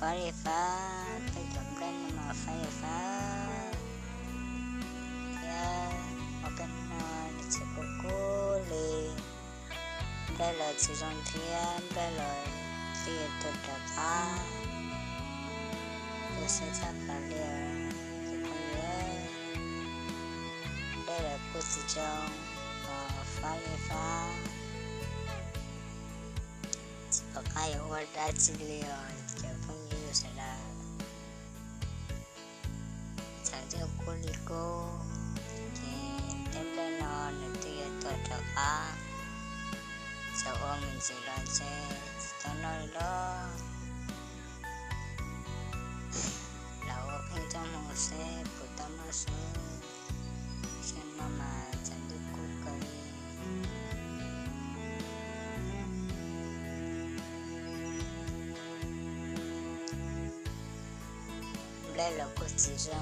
发一发，被怎么的那么发一发呀？我跟你吃果果哩，来了这种天，来了这多的吧，有些才发了，这个月来了不是种，发一发。Pagkaya wala sila Japang sila Saja kulit ko Temple no Natiya to taka Sa omin sila Se Tanol lo Lawa pinto mo se Puta mo se Siyan mama Sanduk ko kari来了过几张，